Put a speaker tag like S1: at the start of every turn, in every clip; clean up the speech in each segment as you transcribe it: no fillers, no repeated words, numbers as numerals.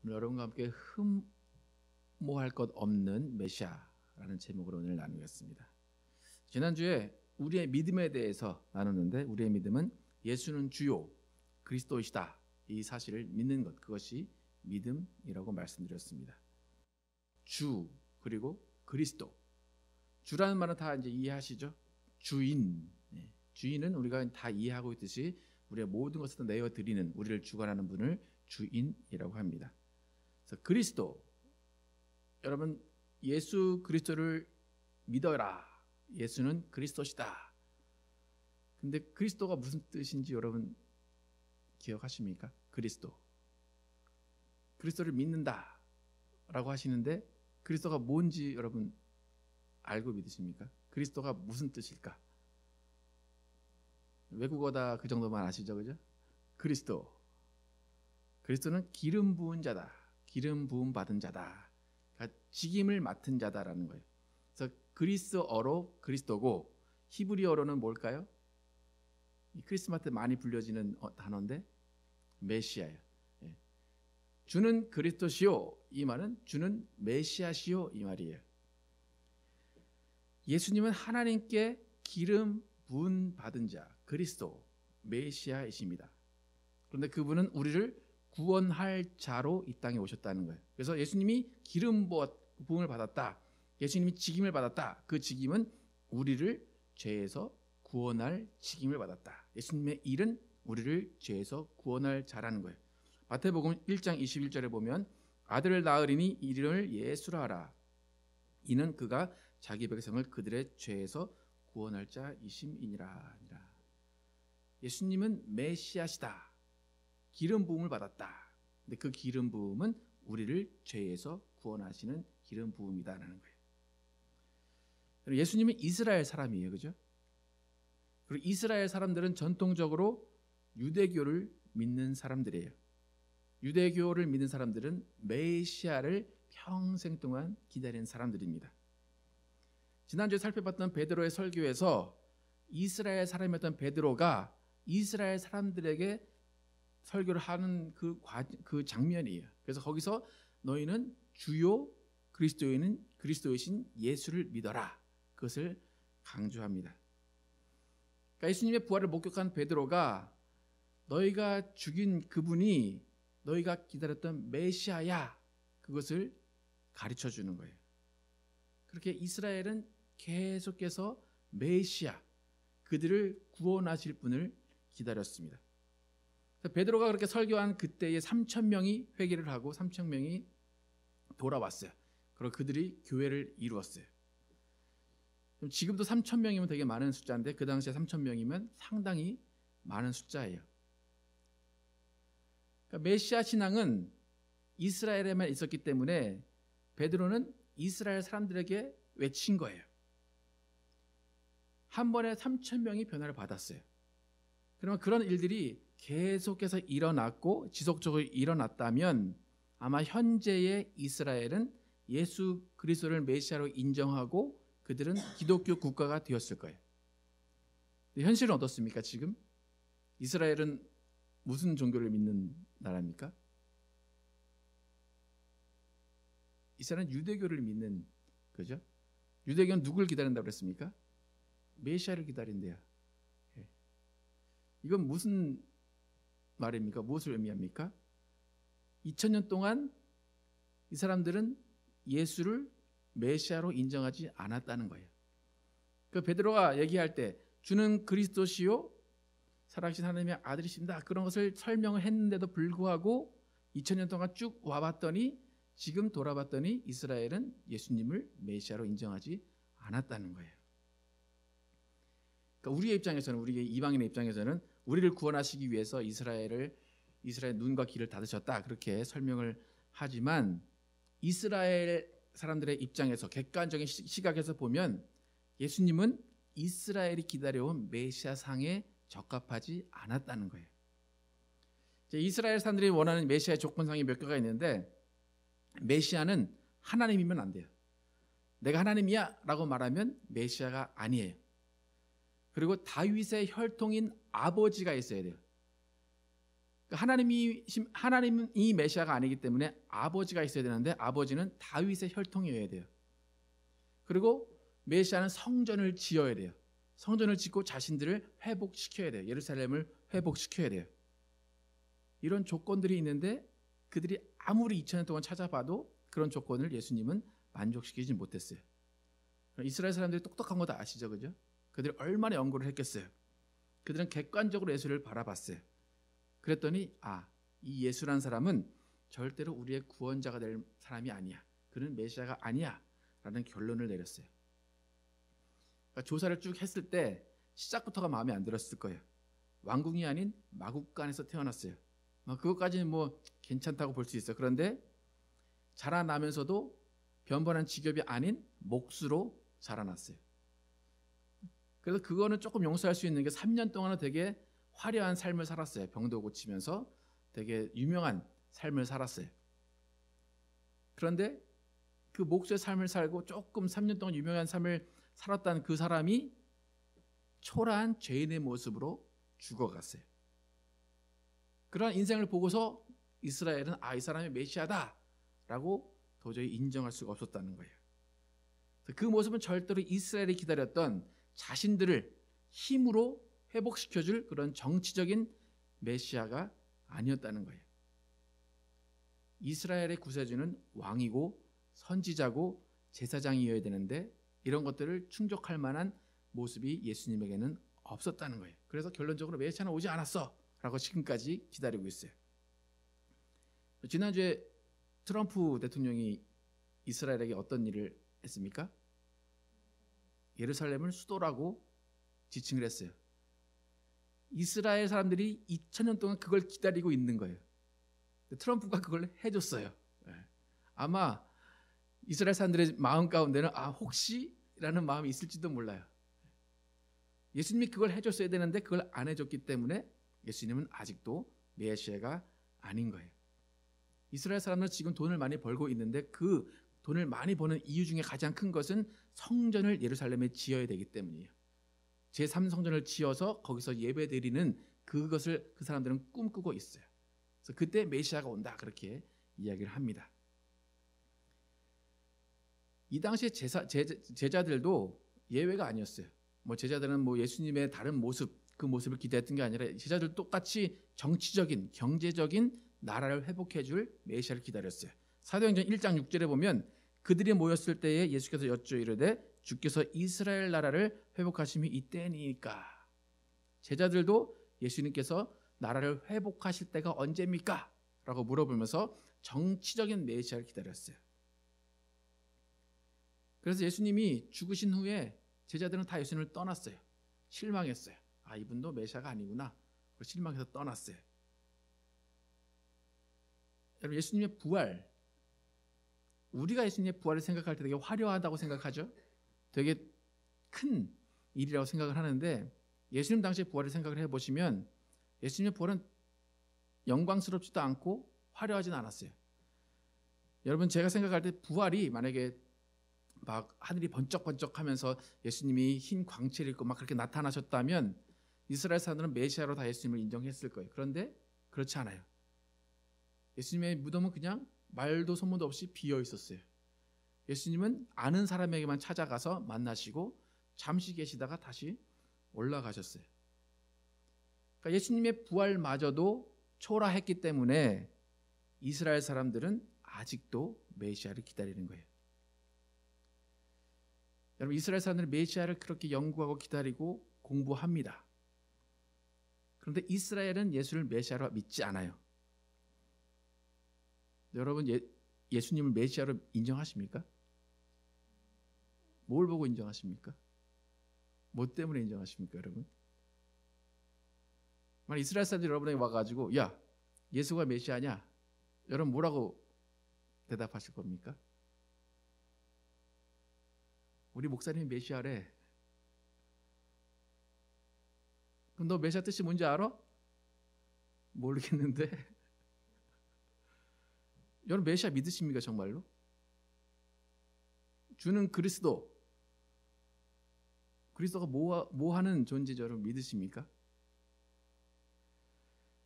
S1: 오늘 여러분과 함께 흠모할 것 없는 메시아라는 제목으로 오늘 나누겠습니다. 지난주에 우리의 믿음에 대해서 나눴는데, 우리의 믿음은 예수는 주요 그리스도이시다, 이 사실을 믿는 것, 그것이 믿음이라고 말씀드렸습니다. 주 그리고 그리스도, 주라는 말은 다 이제 이해하시죠? 주인, 주인은 우리가 다 이해하고 있듯이 우리의 모든 것을 내어 드리는, 우리를 주관하는 분을 주인이라고 합니다. 그래서 그리스도, 여러분 예수 그리스도를 믿어라. 예수는 그리스도시다. 근데 그리스도가 무슨 뜻인지 여러분 기억하십니까? 그리스도를 믿는다 라고 하시는데, 그리스도가 뭔지 여러분 알고 믿으십니까? 그리스도가 무슨 뜻일까? 외국어다 그 정도만 아시죠, 그죠? 그리스도는 기름 부은 자다, 기름 부음 받은 자다, 그러니까 직임을 맡은 자다라는 거예요. 그래서 그리스어로 그리스도고, 히브리어로는 뭘까요? 이 크리스마스 때 많이 불려지는 단어인데 메시아예요. 주는 그리스도시요, 이 말은 주는 메시아시요, 이 말이에요. 예수님은 하나님께 기름 부은 받은 자, 그리스도, 메시아이십니다. 그런데 그분은 우리를 구원할 자로 이 땅에 오셨다는 거예요. 그래서 예수님이 기름 부음을 받았다, 예수님이 직임을 받았다. 그 직임은 우리를 죄에서 구원할 직임을 받았다. 예수님의 일은 우리를 죄에서 구원할 자라는 거예요. 마태복음 1장 21절에 보면, 아들을 낳으리니 이름을 예수라 하라. 이는 그가 자기 백성을 그들의 죄에서 구원할 자이심이니라. 예수님은 메시아시다. 기름 부음을 받았다. 근데 그 기름 부음은 우리를 죄에서 구원하시는 기름 부음이다라는 거예요. 예수님은 이스라엘 사람이에요, 그죠? 그리고 이스라엘 사람들은 전통적으로 유대교를 믿는 사람들이에요. 유대교를 믿는 사람들은 메시아를 평생 동안 기다린 사람들입니다. 지난주에 살펴봤던 베드로의 설교에서 이스라엘 사람이었던 베드로가 이스라엘 사람들에게 설교를 하는 그 장면이에요. 그래서 거기서 너희는 주요 그리스도이신 예수를 믿어라, 그것을 강조합니다. 그러니까 예수님의 부활을 목격한 베드로가 너희가 죽인 그분이 너희가 기다렸던 메시아야, 그것을 가르쳐 주는 거예요. 그렇게 이스라엘은 계속해서 메시아, 그들을 구원하실 분을 기다렸습니다. 베드로가 그렇게 설교한 그때에 3,000명이 회개를 하고 3,000명이 돌아왔어요. 그리고 그들이 교회를 이루었어요. 지금도 3,000명이면 되게 많은 숫자인데, 그 당시에 3,000명이면 상당히 많은 숫자예요. 그러니까 메시아 신앙은 이스라엘에만 있었기 때문에 베드로는 이스라엘 사람들에게 외친 거예요. 한 번에 3,000명이 변화를 받았어요. 그러면 그런 일들이 계속해서 일어났고 지속적으로 일어났다면 아마 현재의 이스라엘은 예수 그리스도를 메시아로 인정하고 그들은 기독교 국가가 되었을 거예요. 현실은 어떻습니까? 지금 이스라엘은 무슨 종교를 믿는 나라입니까? 이스라엘은 유대교를 믿는 거죠. 유대교는 누굴 기다린다고 그랬습니까? 메시아를 기다린대요. 이건 무슨 말입니까? 무엇을 의미합니까? 2000년 동안 이 사람들은 예수를 메시아로 인정하지 않았다는 거예요. 그 베드로가 얘기할 때 주는 그리스도시요 살아계신 하나님의 아들이십니다, 그런 것을 설명을 했는데도 불구하고 2000년 동안 쭉 와봤더니, 지금 돌아봤더니 이스라엘은 예수님을 메시아로 인정하지 않았다는 거예요. 그러니까 우리의 입장에서는, 우리의 이방인의 입장에서는 우리를 구원하시기 위해서 이스라엘 눈과 귀를 닫으셨다, 그렇게 설명을 하지만 이스라엘 사람들의 입장에서, 객관적인 시각에서 보면 예수님은 이스라엘이 기다려온 메시아상에 적합하지 않았다는 거예요. 이스라엘 사람들이 원하는 메시아의 조건상이 몇 개가 있는데, 메시아는 하나님이면 안 돼요. 내가 하나님이야 라고 말하면 메시아가 아니에요. 그리고 다윗의 혈통인 아버지가 있어야 돼요. 그러니까 하나님이 메시아가 아니기 때문에 아버지가 있어야 되는데 아버지는 다윗의 혈통이어야 돼요. 그리고 메시아는 성전을 지어야 돼요. 성전을 짓고 자신들을 회복시켜야 돼요. 예루살렘을 회복시켜야 돼요. 이런 조건들이 있는데 그들이 아무리 2000년 동안 찾아봐도 그런 조건을 예수님은 만족시키지 못했어요. 이스라엘 사람들이 똑똑한 거 다 아시죠? 그죠? 그들이 얼마나 연구를 했겠어요. 그들은 객관적으로 예수를 바라봤어요. 그랬더니 이 예수란 사람은 절대로 우리의 구원자가 될 사람이 아니야. 그는 메시아가 아니야 라는 결론을 내렸어요. 그러니까 조사를 쭉 했을 때 시작부터가 마음에 안 들었을 거예요. 왕궁이 아닌 마국간에서 태어났어요. 그것까지는 뭐 괜찮다고 볼 수 있어요. 그런데 자라나면서도 변변한 직업이 아닌 목수로 자라났어요. 그래서 그거는 조금 용서할 수 있는 게 3년 동안은 되게 화려한 삶을 살았어요. 병도 고치면서 되게 유명한 삶을 살았어요. 그런데 그 목수의 삶을 살고 조금 3년 동안 유명한 삶을 살았다는 그 사람이 초라한 죄인의 모습으로 죽어갔어요. 그런 인생을 보고서 이스라엘은 이 사람이 메시아다 라고 도저히 인정할 수가 없었다는 거예요. 그 모습은 절대로 이스라엘이 기다렸던 자신들을 힘으로 회복시켜줄 그런 정치적인 메시아가 아니었다는 거예요. 이스라엘의 구세주는 왕이고 선지자고 제사장이어야 되는데 이런 것들을 충족할 만한 모습이 예수님에게는 없었다는 거예요. 그래서 결론적으로 메시아는 오지 않았어 라고 지금까지 기다리고 있어요. 지난주에 트럼프 대통령이 이스라엘에게 어떤 일을 했습니까? 예루살렘을 수도라고 지칭을 했어요. 이스라엘 사람들이 2000년 동안 그걸 기다리고 있는 거예요. 트럼프가 그걸 해줬어요. 아마 이스라엘 사람들의 마음 가운데는 혹시라는 마음이 있을지도 몰라요. 예수님이 그걸 해줬어야 되는데 그걸 안 해줬기 때문에 예수님은 아직도 메시아가 아닌 거예요. 이스라엘 사람은 지금 돈을 많이 벌고 있는데 그 돈을 많이 버는 이유 중에 가장 큰 것은 성전을 예루살렘에 지어야 되기 때문이에요. 제3성전을 지어서 거기서 예배드리는 그것을 그 사람들은 꿈꾸고 있어요. 그래서 그때 메시아가 온다 그렇게 이야기를 합니다. 이 당시에 제자들도 예외가 아니었어요. 제자들은 예수님의 다른 모습, 그 모습을 기대했던 게 아니라 제자들 똑같이 정치적인, 경제적인 나라를 회복해줄 메시아를 기다렸어요. 사도행전 1장 6절에 보면 그들이 모였을 때에 예수께서 여쭈어 이르되 주께서 이스라엘 나라를 회복하심이 이때니까. 제자들도 예수님께서 나라를 회복하실 때가 언제입니까? 라고 물어보면서 정치적인 메시아를 기다렸어요. 그래서 예수님이 죽으신 후에 제자들은 다 예수님을 떠났어요. 실망했어요. 이분도 메시아가 아니구나. 실망해서 떠났어요. 여러분, 예수님의 부활, 우리가 예수님의 부활을 생각할 때 되게 화려하다고 생각하죠. 되게 큰 일이라고 생각을 하는데 예수님 당시의 부활을 생각을 해보시면 예수님의 부활은 영광스럽지도 않고 화려하지는 않았어요. 여러분, 제가 생각할 때 부활이 만약에 막 하늘이 번쩍번쩍하면서 예수님이 흰 광채를 입고 막 그렇게 나타나셨다면 이스라엘 사람들은 메시아로 다 예수님을 인정했을 거예요. 그런데 그렇지 않아요. 예수님의 무덤은 그냥 말도 소문도 없이 비어 있었어요. 예수님은 아는 사람에게만 찾아가서 만나시고 잠시 계시다가 다시 올라가셨어요. 그러니까 예수님의 부활마저도 초라했기 때문에 이스라엘 사람들은 아직도 메시아를 기다리는 거예요. 여러분, 이스라엘 사람들은 메시아를 그렇게 연구하고 기다리고 공부합니다. 그런데 이스라엘은 예수를 메시아로 믿지 않아요. 여러분, 예수님을 메시아로 인정하십니까? 뭘 보고 인정하십니까? 뭐 때문에 인정하십니까, 여러분? 만약 이스라엘 사람들이 여러분에게 와가지고 야, 예수가 메시아냐? 여러분 뭐라고 대답하실 겁니까? 우리 목사님이 메시아래. 그럼 너 메시아 뜻이 뭔지 알아? 모르겠는데. 여러분 메시아 믿으십니까 정말로? 주는 그리스도가 뭐 하는 존재죠? 여러분 믿으십니까?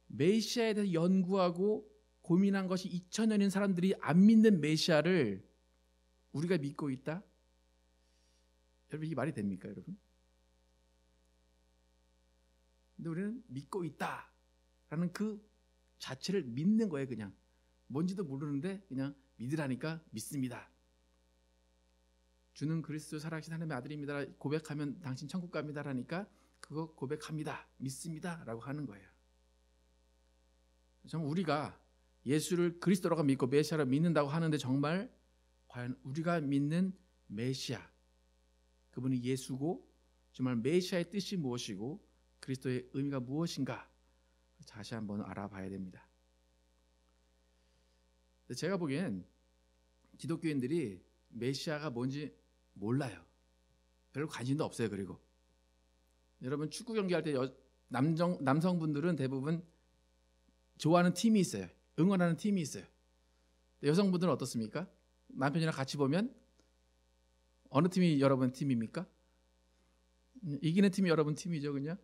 S1: 메시아에 대해서 연구하고 고민한 것이 2000년인 사람들이 안 믿는 메시아를 우리가 믿고 있다? 여러분 이게 말이 됩니까, 여러분? 근데 우리는 믿고 있다라는 그 자체를 믿는 거예요. 그냥 뭔지도 모르는데 그냥 믿으라니까 믿습니다. 주는 그리스도 살아계신 하나님의 아들입니다. 고백하면 당신 천국 갑니다라니까 그거 고백합니다. 믿습니다라고 하는 거예요. 정말 우리가 예수를 그리스도라고 믿고 메시아로 믿는다고 하는데 정말 과연 우리가 믿는 메시아 그분이 예수고 정말 메시아의 뜻이 무엇이고 그리스도의 의미가 무엇인가 다시 한번 알아봐야 됩니다. 제가 보기엔 기독교인들이 메시아가 뭔지 몰라요. 별로 관심도 없어요. 그리고 여러분 축구 경기할 때 남성분들은 대부분 좋아하는 팀이 있어요. 응원하는 팀이 있어요. 여성분들은 어떻습니까? 남편이랑 같이 보면 어느 팀이 여러분 팀입니까? 이기는 팀이 여러분 팀이죠. 그냥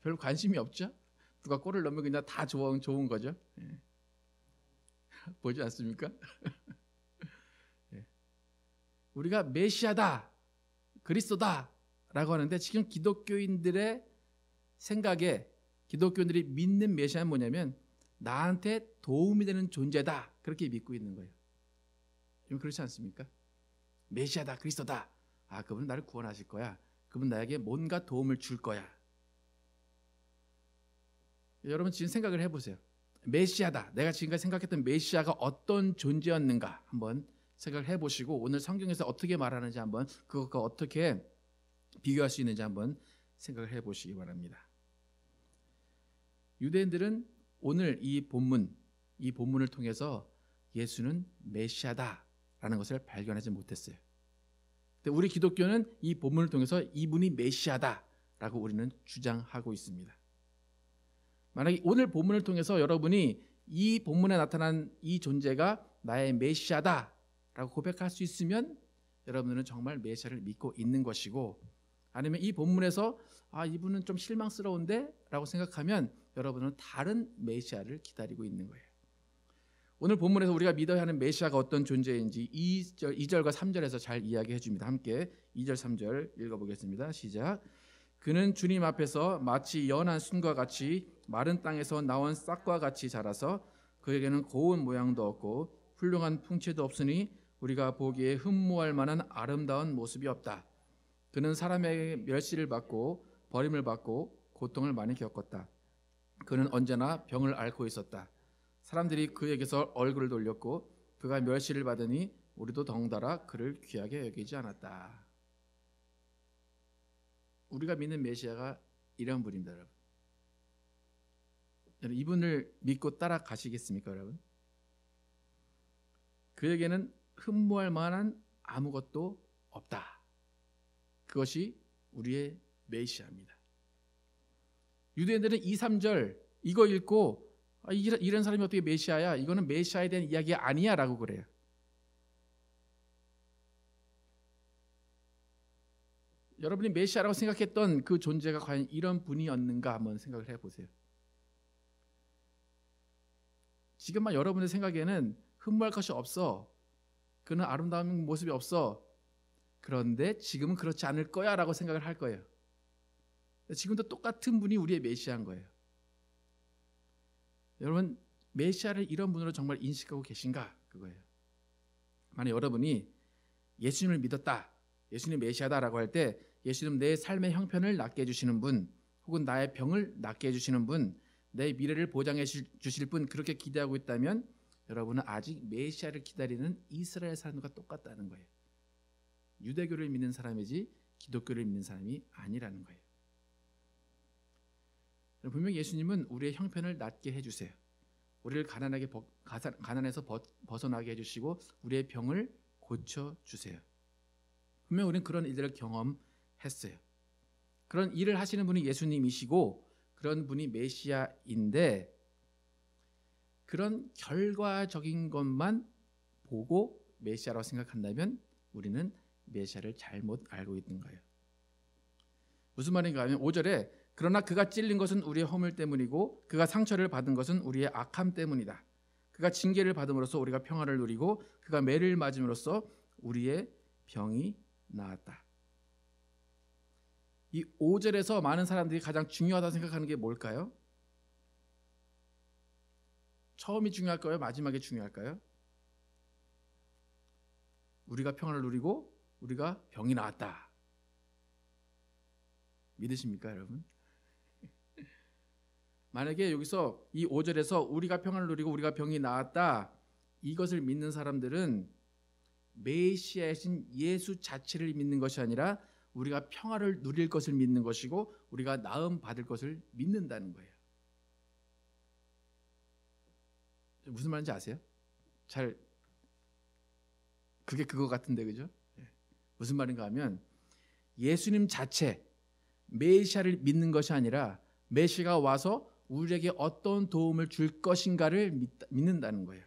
S1: 별로 관심이 없죠. 누가 골을 넣으면 그냥 다 좋은 거죠. 보지 않습니까? 우리가 메시아다, 그리스도다라고 하는데 지금 기독교인들의 생각에 기독교인들이 믿는 메시아는 뭐냐면 나한테 도움이 되는 존재다 그렇게 믿고 있는 거예요. 그렇지 않습니까? 메시아다, 그리스도다. 아, 그분은 나를 구원하실 거야. 그분 나에게 뭔가 도움을 줄 거야. 여러분 지금 생각을 해보세요. 메시아다. 내가 지금까지 생각했던 메시아가 어떤 존재였는가 한번 생각을 해보시고 오늘 성경에서 어떻게 말하는지 한번 그것과 어떻게 비교할 수 있는지 한번 생각을 해보시기 바랍니다. 유대인들은 오늘 이 본문을 통해서 예수는 메시아다라는 것을 발견하지 못했어요. 근데 우리 기독교는 이 본문을 통해서 이분이 메시아다라고 우리는 주장하고 있습니다. 만약에 오늘 본문을 통해서 여러분이 이 본문에 나타난 이 존재가 나의 메시아다라고 고백할 수 있으면 여러분들은 정말 메시아를 믿고 있는 것이고 아니면 이 본문에서 이분은 좀 실망스러운데 라고 생각하면 여러분은 다른 메시아를 기다리고 있는 거예요. 오늘 본문에서 우리가 믿어야 하는 메시아가 어떤 존재인지 2절과 3절에서 잘 이야기해 줍니다. 함께 2절 3절 읽어보겠습니다. 시작. 그는 주님 앞에서 마치 연한 순과 같이 마른 땅에서 나온 싹과 같이 자라서 그에게는 고운 모양도 없고 훌륭한 풍채도 없으니 우리가 보기에 흠모할 만한 아름다운 모습이 없다. 그는 사람에게 멸시를 받고 버림을 받고 고통을 많이 겪었다. 그는 언제나 병을 앓고 있었다. 사람들이 그에게서 얼굴을 돌렸고 그가 멸시를 받으니 우리도 덩달아 그를 귀하게 여기지 않았다. 우리가 믿는 메시아가 이런 분입니다, 여러분. 이분을 믿고 따라가시겠습니까, 여러분? 그에게는 흠모할 만한 아무것도 없다. 그것이 우리의 메시아입니다. 유대인들은 2, 3절 이거 읽고 이런 사람이 어떻게 메시아야? 이거는 메시아에 대한 이야기 아니야 라고 그래요. 여러분이 메시아라고 생각했던 그 존재가 과연 이런 분이었는가 한번 생각을 해보세요. 지금만 여러분의 생각에는 흠모할 것이 없어. 그는 아름다운 모습이 없어. 그런데 지금은 그렇지 않을 거야 라고 생각을 할 거예요. 지금도 똑같은 분이 우리의 메시아인 거예요. 여러분 메시아를 이런 분으로 정말 인식하고 계신가? 그거예요. 만약 여러분이 예수님을 믿었다, 예수님 메시아다라고 할 때 예수님 내 삶의 형편을 낫게 해주시는 분, 혹은 나의 병을 낫게 해주시는 분, 내 미래를 보장해 주실 분 그렇게 기대하고 있다면 여러분은 아직 메시아를 기다리는 이스라엘 사람과 똑같다는 거예요. 유대교를 믿는 사람이지 기독교를 믿는 사람이 아니라는 거예요. 분명히 예수님은 우리의 형편을 낫게 해주세요. 우리를 가난에서 벗어나게 해주시고 우리의 병을 고쳐주세요. 분명히 우리는 그런 일들을 경험했어요. 그런 일을 하시는 분이 예수님이시고 그런 분이 메시아인데 그런 결과적인 것만 보고 메시아라고 생각한다면 우리는 메시아를 잘못 알고 있는 거예요. 무슨 말인가 하면 5절에 그러나 그가 찔린 것은 우리의 허물 때문이고 그가 상처를 받은 것은 우리의 악함 때문이다. 그가 징계를 받음으로써 우리가 평화를 누리고 그가 매를 맞음으로써 우리의 병이 나았다. 이 5절에서 많은 사람들이 가장 중요하다고 생각하는 게 뭘까요? 처음이 중요할까요? 마지막이 중요할까요? 우리가 평화를 누리고 우리가 병이 나았다. 믿으십니까, 여러분? 만약에 여기서 이 5절에서 우리가 평화를 누리고 우리가 병이 나았다, 이것을 믿는 사람들은 메시아이신 예수 자체를 믿는 것이 아니라 우리가 평화를 누릴 것을 믿는 것이고 우리가 나음 받을 것을 믿는다는 거예요. 무슨 말인지 아세요? 잘 그게 그거 같은데, 그죠? 무슨 말인가 하면 예수님 자체 메시아를 믿는 것이 아니라 메시아가 와서 우리에게 어떤 도움을 줄 것인가를 믿는다는 거예요.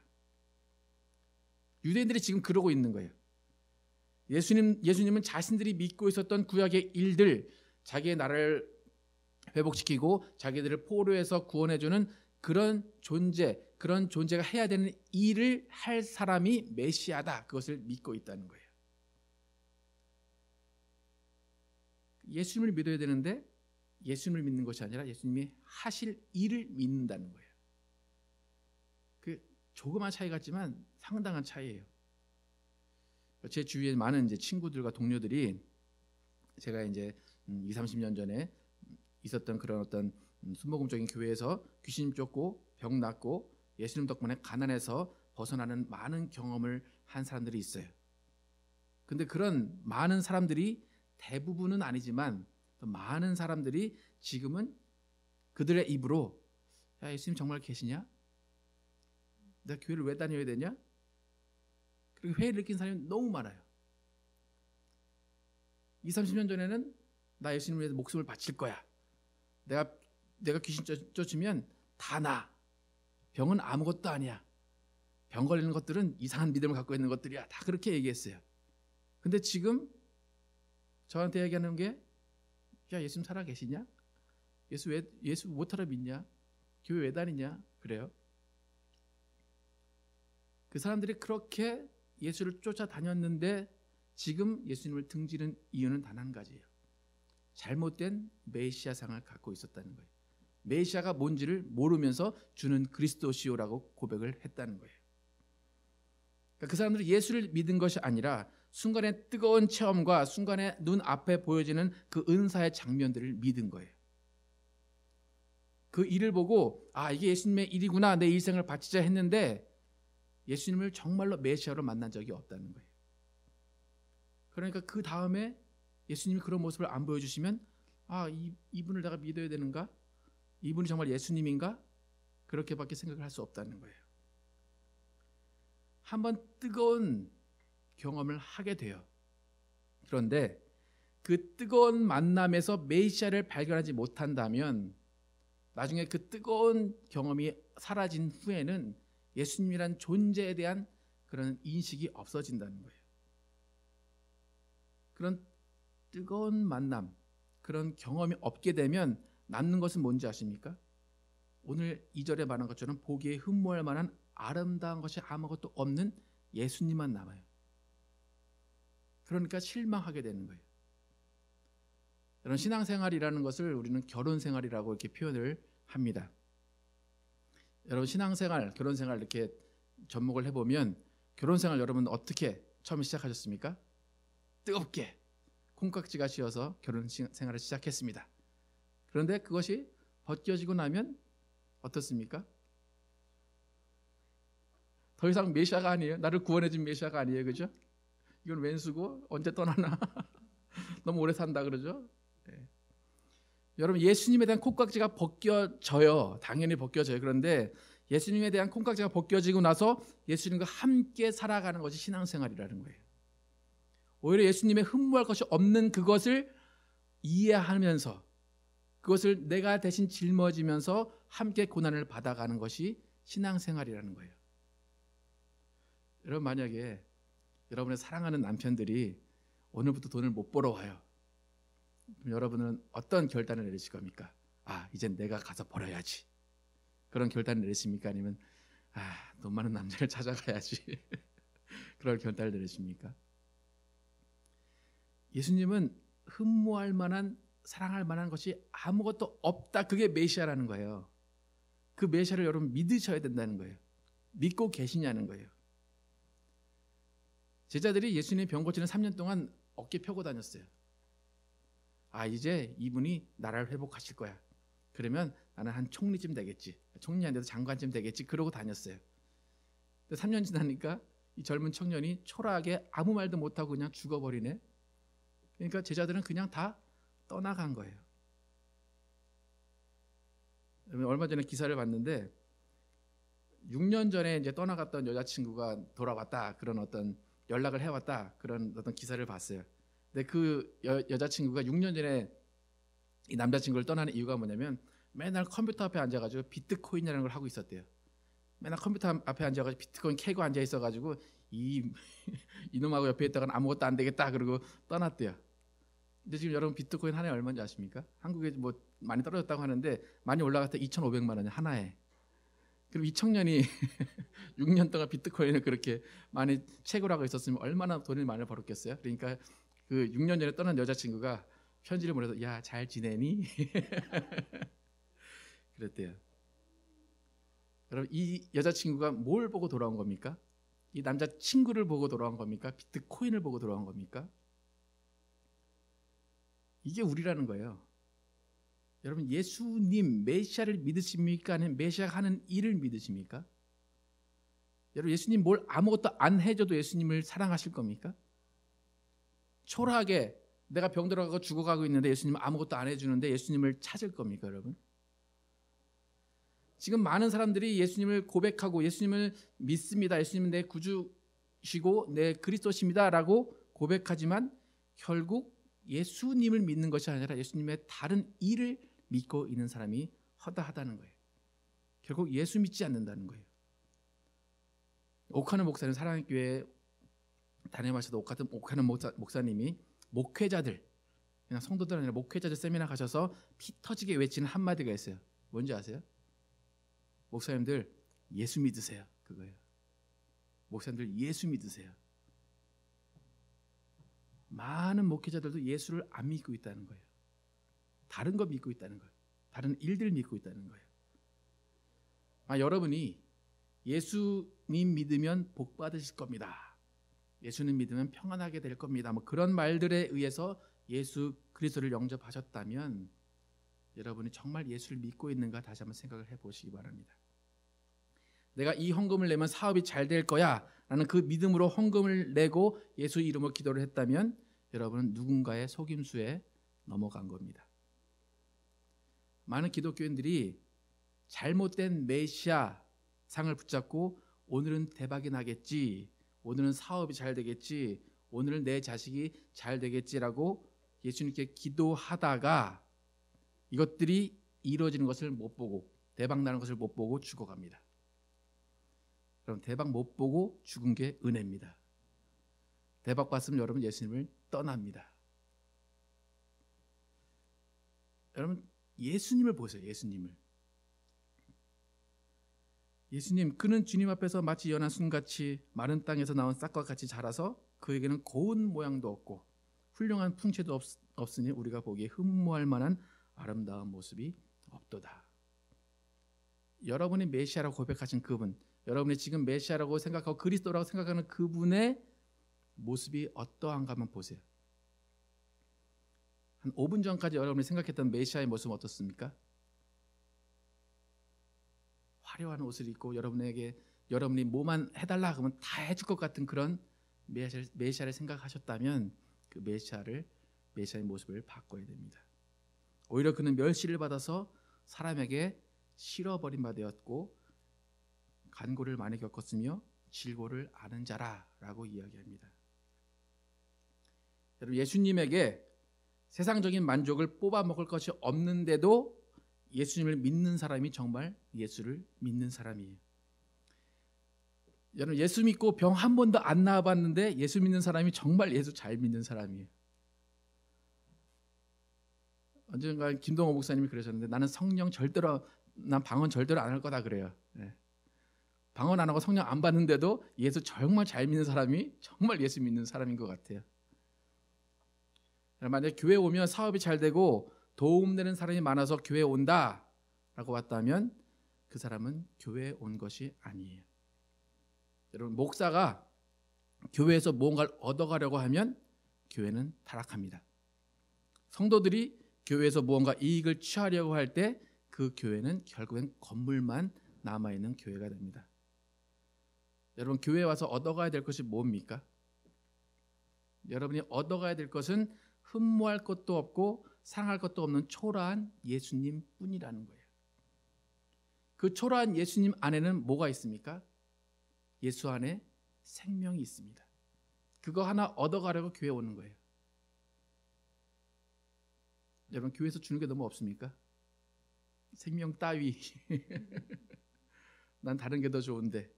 S1: 유대인들이 지금 그러고 있는 거예요. 예수님은 자신들이 믿고 있었던 구약의 일들, 자기의 나라를 회복시키고 자기들을 포로에서 구원해주는 그런 존재가 해야 되는 일을 할 사람이 메시아다. 그것을 믿고 있다는 거예요. 예수님을 믿어야 되는데 예수님을 믿는 것이 아니라 예수님이 하실 일을 믿는다는 거예요. 그 조그만 차이 같지만 상당한 차이예요. 제 주위에 많은 이제 친구들과 동료들이 제가 이제 20-30년 전에 있었던 그런 어떤 순복음적인 교회에서 귀신 쫓고 병 낫고 예수님 덕분에 가난에서 벗어나는 많은 경험을 한 사람들이 있어요. 근데 그런 많은 사람들이 대부분은 아니지만 많은 사람들이 지금은 그들의 입으로 야, 예수님 정말 계시냐? 내가 교회를 왜 다녀야 되냐? 그리고 회의를 느낀 사람이 너무 많아요. 20-30년 전에는 나 예수님을 위해서 목숨을 바칠 거야. 내가 귀신 쫓으면 다 나. 병은 아무것도 아니야. 병 걸리는 것들은 이상한 믿음을 갖고 있는 것들이야. 다 그렇게 얘기했어요. 근데 지금 저한테 얘기하는 게 야, 예수님 살아 계시냐? 예수 못하러 믿냐? 교회 왜 다니냐? 그래요. 그 사람들이 그렇게 예수를 쫓아다녔는데 지금 예수님을 등지는 이유는 단 한 가지예요. 잘못된 메시아상을 갖고 있었다는 거예요. 메시아가 뭔지를 모르면서 주는 그리스도시오라고 고백을 했다는 거예요. 그러니까 그 사람들은 예수를 믿은 것이 아니라 순간의 뜨거운 체험과 순간의 눈앞에 보여지는 그 은사의 장면들을 믿은 거예요. 그 일을 보고 아, 이게 예수님의 일이구나, 내 일생을 바치자 했는데 예수님을 정말로 메시아로 만난 적이 없다는 거예요. 그러니까 그 다음에 예수님이 그런 모습을 안 보여주시면 아, 이분을 내가 믿어야 되는가? 이분이 정말 예수님인가? 그렇게밖에 생각을 할 수 없다는 거예요. 한번 뜨거운 경험을 하게 돼요. 그런데 그 뜨거운 만남에서 메시아를 발견하지 못한다면 나중에 그 뜨거운 경험이 사라진 후에는 예수님이란 존재에 대한 그런 인식이 없어진다는 거예요. 그런 뜨거운 만남, 그런 경험이 없게 되면 남는 것은 뭔지 아십니까? 오늘 2절에 말한 것처럼 보기에 흠모할 만한 아름다운 것이 아무것도 없는 예수님만 남아요. 그러니까 실망하게 되는 거예요. 여러분, 신앙생활이라는 것을 우리는 결혼생활이라고 이렇게 표현을 합니다. 여러분, 신앙생활, 결혼생활 이렇게 접목을 해보면 결혼생활 여러분 어떻게 처음에 시작하셨습니까? 뜨겁게 콩깍지가 씌어서 결혼생활을 시작했습니다. 그런데 그것이 벗겨지고 나면 어떻습니까? 더 이상 메시아가 아니에요. 나를 구원해준 메시아가 아니에요. 그죠? 이건 웬수고 언제 떠나나. 너무 오래 산다 그러죠. 네. 여러분, 예수님에 대한 콩깍지가 벗겨져요. 당연히 벗겨져요. 그런데 예수님에 대한 콩깍지가 벗겨지고 나서 예수님과 함께 살아가는 것이 신앙생활이라는 거예요. 오히려 예수님의 흠모할 것이 없는 그것을 이해하면서 그것을 내가 대신 짊어지면서 함께 고난을 받아가는 것이 신앙생활이라는 거예요. 여러분, 만약에 여러분의 사랑하는 남편들이 오늘부터 돈을 못 벌어와요. 그럼 여러분은 어떤 결단을 내리실 겁니까? 이젠 내가 가서 버려야지. 그런 결단을 내리십니까? 아니면 돈 많은 남자를 찾아가야지. 그런 결단을 내리십니까? 예수님은 흠모할 만한, 사랑할 만한 것이 아무것도 없다. 그게 메시아라는 거예요. 그 메시아를 여러분 믿으셔야 된다는 거예요. 믿고 계시냐는 거예요. 제자들이 예수님의 병 고치는 3년 동안 어깨 펴고 다녔어요. 이제 이분이 나라를 회복하실 거야. 그러면 나는 한 총리쯤 되겠지. 총리 안 돼도 장관쯤 되겠지. 그러고 다녔어요. 근데 3년 지나니까 이 젊은 청년이 초라하게 아무 말도 못하고 그냥 죽어버리네. 그러니까 제자들은 그냥 다 떠나간 거예요. 얼마 전에 기사를 봤는데 6년 전에 이제 떠나갔던 여자친구가 돌아왔다. 그런 어떤 연락을 해왔다. 그런 어떤 기사를 봤어요. 근데 그 여자친구가 6년 전에 이 남자친구를 떠나는 이유가 뭐냐면 맨날 컴퓨터 앞에 앉아가지고 비트코인이라는 걸 하고 있었대요. 맨날 컴퓨터 앞에 앉아가지고 비트코인 캐고 앉아 있어가지고 이놈하고 옆에 있다가는 아무것도 안 되겠다. 그러고 떠났대요. 근데 지금 여러분 비트코인 하나에 얼마인지 아십니까? 한국에 뭐 많이 떨어졌다고 하는데 많이 올라갔다 2,500만 원 하나에. 그럼 이 청년이 6년 동안 비트코인을 그렇게 많이 채굴 하고 있었으면 얼마나 돈을 많이 벌었겠어요? 그러니까 그 6년 전에 떠난 여자친구가 편지를 보내서 야, 잘 지내니? 그랬대요. 여러분 이 여자친구가 뭘 보고 돌아온 겁니까? 이 남자친구를 보고 돌아온 겁니까? 비트코인을 보고 돌아온 겁니까? 이게 우리라는 거예요. 여러분 예수님 메시아를 믿으십니까? 아니면 메시아가 하는 일을 믿으십니까? 여러분 예수님 뭘 아무것도 안 해줘도 예수님을 사랑하실 겁니까? 초라하게 내가 병들어가고 죽어가고 있는데 예수님 아무것도 안 해주는데 예수님을 찾을 겁니까 여러분? 지금 많은 사람들이 예수님을 고백하고 예수님을 믿습니다. 예수님은 내 구주시고 내 그리스도십니다 라고 고백하지만 결국 예수님을 믿는 것이 아니라 예수님의 다른 일을 믿고 있는 사람이 허다하다는 거예요. 결국 예수 믿지 않는다는 거예요. 오카는 목사님 사랑의 교회에 다녀마셔도 오카는 목사님이 목회자들, 그냥 성도들 아니라 목회자들 세미나 가셔서 피 터지게 외치는 한마디가 있어요. 뭔지 아세요? 목사님들 예수 믿으세요. 그거예요. 목사님들 예수 믿으세요. 많은 목회자들도 예수를 안 믿고 있다는 거예요. 다른 거 믿고 있다는 거예요. 다른 일들 믿고 있다는 거예요. 여러분이 예수님 믿으면 복 받으실 겁니다. 예수님 믿으면 평안하게 될 겁니다. 뭐 그런 말들에 의해서 예수 그리스도를 영접하셨다면 여러분이 정말 예수를 믿고 있는가 다시 한번 생각을 해보시기 바랍니다. 내가 이 헌금을 내면 사업이 잘 될 거야 라는 그 믿음으로 헌금을 내고 예수 이름으로 기도를 했다면 여러분은 누군가의 속임수에 넘어간 겁니다. 많은 기독교인들이 잘못된 메시아 상을 붙잡고 오늘은 대박이 나겠지, 오늘은 사업이 잘 되겠지, 오늘은 내 자식이 잘 되겠지라고 예수님께 기도하다가 이것들이 이루어지는 것을 못 보고 대박 나는 것을 못 보고 죽어갑니다. 그럼 대박 못 보고 죽은 게 은혜입니다. 대박 봤으면 여러분 예수님을 떠납니다. 여러분 예수님을 보세요. 예수님 그는 주님 앞에서 마치 연한 순같이 마른 땅에서 나온 싹과 같이 자라서 그에게는 고운 모양도 없고 훌륭한 풍채도 없으니 우리가 보기에 흠모할 만한 아름다운 모습이 없도다. 여러분이 메시아라고 고백하신 그분, 여러분이 지금 메시아라고 생각하고 그리스도라고 생각하는 그분의 모습이 어떠한가 한번 보세요. 한 5분 전까지 여러분이 생각했던 메시아의 모습은 어떻습니까? 화려한 옷을 입고 여러분이 뭐만 해달라 그러면 다 해줄 것 같은 그런 메시아를 생각하셨다면 그 메시아의 모습을 바꿔야 됩니다. 오히려 그는 멸시를 받아서 사람에게 실어버린 바 되었고 간고를 많이 겪었으며 질고를 아는 자라라고 이야기합니다. 여러분 예수님에게 세상적인 만족을 뽑아 먹을 것이 없는데도 예수님을 믿는 사람이 정말 예수를 믿는 사람이에요. 여러분 예수 믿고 병 한 번도 안 나아봤는데 예수 믿는 사람이 정말 예수 잘 믿는 사람이에요. 언젠가 김동호 목사님이 그러셨는데 난 방언 절대로 안 할 거다 그래요. 네. 방언 안 하고 성령 안 받는데도 예수 정말 잘 믿는 사람이 정말 예수 믿는 사람인 것 같아요. 만약에 교회 오면 사업이 잘 되고 도움되는 사람이 많아서 교회 온다라고 왔다면 그 사람은 교회에 온 것이 아니에요. 여러분, 목사가 교회에서 무언가를 얻어가려고 하면 교회는 타락합니다. 성도들이 교회에서 무언가 이익을 취하려고 할 때 그 교회는 결국엔 건물만 남아있는 교회가 됩니다. 여러분, 교회에 와서 얻어가야 될 것이 뭡니까? 여러분이 얻어가야 될 것은 흠모할 것도 없고 상할 것도 없는 초라한 예수님 뿐이라는 거예요. 그 초라한 예수님 안에는 뭐가 있습니까? 예수 안에 생명이 있습니다. 그거 하나 얻어가려고 교회 오는 거예요. 여러분, 교회에서 주는 게 너무 없습니까? 생명 따위 난 다른 게 더 좋은데,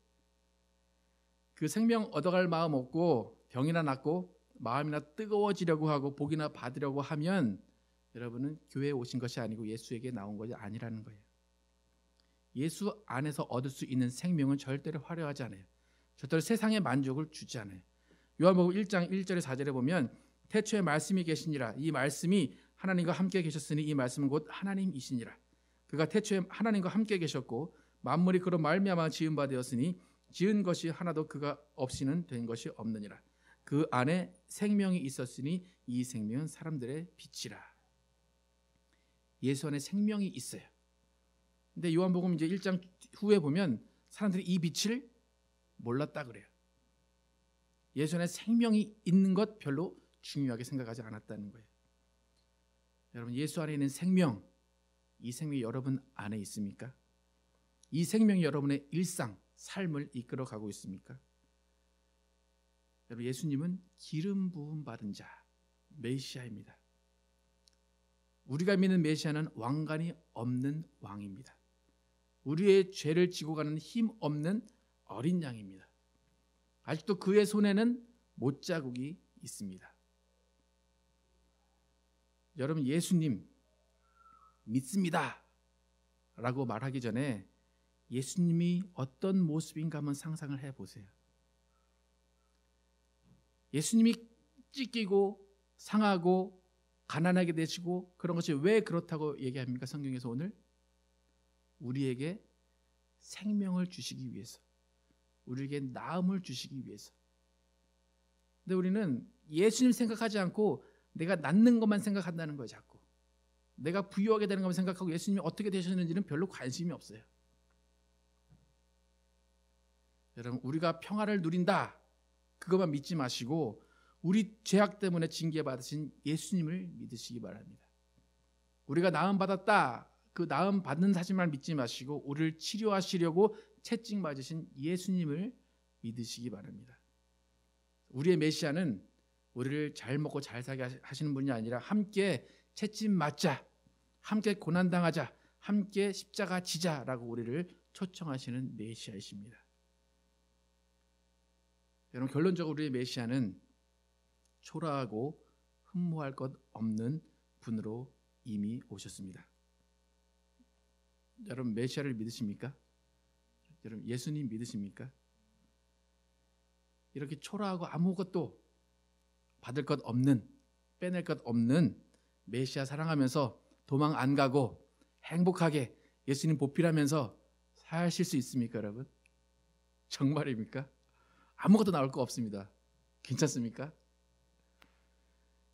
S1: 그 생명 얻어갈 마음 없고 병이나 낫고 마음이나 뜨거워지려고 하고 복이나 받으려고 하면 여러분은 교회에 오신 것이 아니고 예수에게 나온 것이 아니라는 거예요. 예수 안에서 얻을 수 있는 생명은 절대로 화려하지 않아요. 절대로 세상의 만족을 주지 않아요. 요한복음 1장 1절에 4절에 보면 태초에 말씀이 계시니라. 이 말씀이 하나님과 함께 계셨으니 이 말씀은 곧 하나님이시니라. 그가 태초에 하나님과 함께 계셨고 만물이 그로 말미암아 지은 바 되었으니 지은 것이 하나도 그가 없이는 된 것이 없느니라. 그 안에 생명이 있었으니 이 생명은 사람들의 빛이라. 예수 안에 생명이 있어요. 근데 요한복음 이제 1장 후에 보면 사람들이 이 빛을 몰랐다 그래요. 예수 안에 생명이 있는 것 별로 중요하게 생각하지 않았다는 거예요. 여러분, 예수 안에 있는 생명, 이 생명이 여러분 안에 있습니까? 이 생명이 여러분의 일상, 삶을 이끌어 가고 있습니까? 여러분, 예수님은 기름 부음 받은 자, 메시아입니다. 우리가 믿는 메시아는 왕관이 없는 왕입니다. 우리의 죄를 지고 가는 힘 없는 어린 양입니다. 아직도 그의 손에는 못자국이 있습니다. 여러분, 예수님 믿습니다 라고 말하기 전에 예수님이 어떤 모습인가 한번 상상을 해보세요. 예수님이 찢기고 상하고 가난하게 되시고 그런 것이 왜 그렇다고 얘기합니까? 성경에서 오늘 우리에게 생명을 주시기 위해서, 우리에게 나음을 주시기 위해서. 근데 우리는 예수님 생각하지 않고 내가 낫는 것만 생각한다는 거예요. 자꾸 내가 부유하게 되는 것만 생각하고 예수님이 어떻게 되셨는지는 별로 관심이 없어요. 여러분, 우리가 평화를 누린다 그것만 믿지 마시고 우리 죄악 때문에 징계받으신 예수님을 믿으시기 바랍니다. 우리가 나음 받았다, 그 나음 받는 사실만 믿지 마시고 우리를 치료하시려고 채찍 맞으신 예수님을 믿으시기 바랍니다. 우리의 메시아는 우리를 잘 먹고 잘 살게 하시는 분이 아니라 함께 채찍 맞자, 함께 고난당하자, 함께 십자가 지자라고 우리를 초청하시는 메시아이십니다. 여러분, 결론적으로 우리의 메시아는 초라하고 흠모할 것 없는 분으로 이미 오셨습니다. 여러분, 메시아를 믿으십니까? 여러분, 예수님 믿으십니까? 이렇게 초라하고 아무것도 받을 것 없는, 빼낼 것 없는 메시아 사랑하면서 도망 안 가고 행복하게 예수님 보필하면서 사실 수 있습니까, 여러분? 정말입니까? 아무것도 나올 거 없습니다. 괜찮습니까?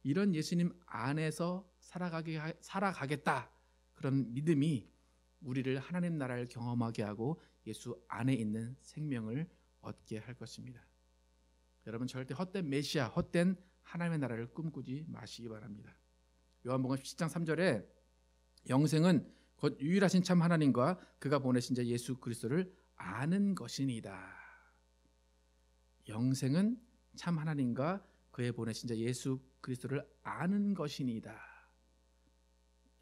S1: 이런 예수님 안에서 살아가겠다, 그런 믿음이 우리를 하나님 나라를 경험하게 하고 예수 안에 있는 생명을 얻게 할 것입니다. 여러분, 절대 헛된 메시아, 헛된 하나님의 나라를 꿈꾸지 마시기 바랍니다. 요한복음 10장 3절에 영생은 곧 유일하신 참 하나님과 그가 보내신 자 예수 그리스도를 아는 것이니이다. 영생은 참 하나님과 그의 보내신 자 예수 그리스도를 아는 것이니이다.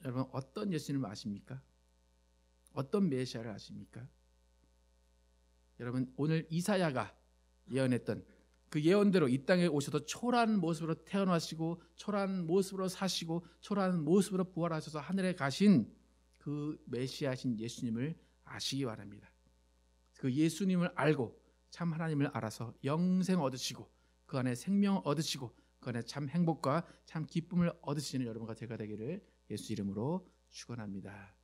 S1: 여러분, 어떤 예수님을 아십니까? 어떤 메시아를 아십니까? 여러분, 오늘 이사야가 예언했던 그 예언대로 이 땅에 오셔서 초라한 모습으로 태어나시고 초라한 모습으로 사시고 초라한 모습으로 부활하셔서 하늘에 가신 그 메시아신 예수님을 아시기 바랍니다. 그 예수님을 알고 참 하나님을 알아서 영생 얻으시고 그 안에 생명 얻으시고 그 안에 참 행복과 참 기쁨을 얻으시는 여러분과 제가 되기를 예수 이름으로 축원합니다.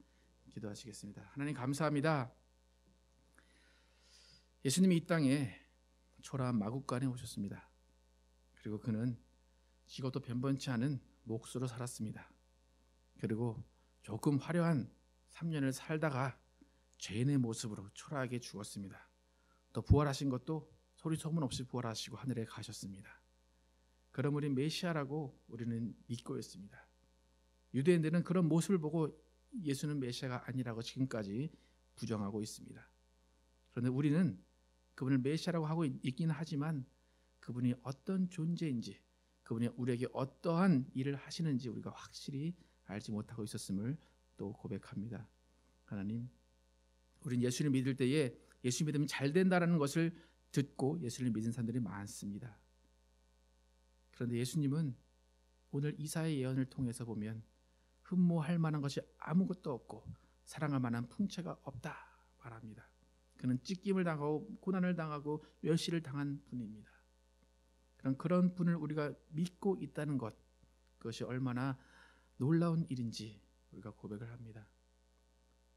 S1: 기도하시겠습니다. 하나님 감사합니다. 예수님이 이 땅에 초라한 마국간에 오셨습니다. 그리고 그는 지고도 변변치 않은 몫으로 살았습니다. 그리고 조금 화려한 3년을 살다가 죄인의 모습으로 초라하게 죽었습니다. 또 부활하신 것도 소리 소문 없이 부활하시고 하늘에 가셨습니다. 그럼 우리 메시아라고 우리는 믿고 있습니다. 유대인들은 그런 모습을 보고 예수는 메시아가 아니라고 지금까지 부정하고 있습니다. 그런데 우리는 그분을 메시아라고 하고 있긴 하지만 그분이 어떤 존재인지, 그분이 우리에게 어떠한 일을 하시는지 우리가 확실히 알지 못하고 있었음을 또 고백합니다. 하나님, 우리는 예수를 믿을 때에 예수 믿으면 잘 된다는 것을 듣고 예수를 믿은 사람들이 많습니다. 그런데 예수님은 오늘 이사야의 예언을 통해서 보면 흠모할 만한 것이 아무것도 없고 사랑할 만한 풍채가 없다 말합니다. 그는 찢김을 당하고 고난을 당하고 멸시를 당한 분입니다. 그런 분을 우리가 믿고 있다는 것, 그것이 얼마나 놀라운 일인지 우리가 고백을 합니다.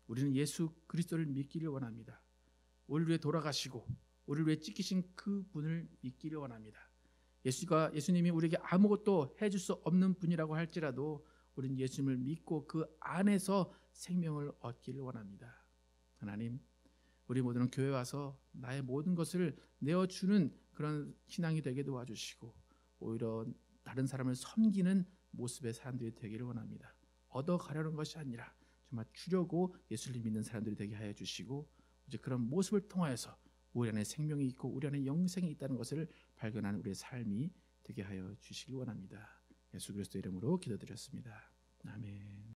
S1: 우리는 예수 그리스도를 믿기를 원합니다. 우리를 위해 돌아가시고 우리를 위해 찢기신 그 분을 믿기를 원합니다. 예수님이 우리에게 아무것도 해줄 수 없는 분이라고 할지라도 우리는 예수님을 믿고 그 안에서 생명을 얻기를 원합니다. 하나님, 우리 모두는 교회 와서 나의 모든 것을 내어주는 그런 신앙이 되게 도와주시고 오히려 다른 사람을 섬기는 모습의 사람들이 되기를 원합니다. 얻어가려는 것이 아니라 정말 주려고 예수를 믿는 사람들이 되게 하여 주시고 이제 그런 모습을 통하여서 우리 안에 생명이 있고 우리 안에 영생이 있다는 것을 발견하는 우리의 삶이 되게 하여 주시기 원합니다. 예수 그리스도 이름으로 기도드렸습니다. 아멘.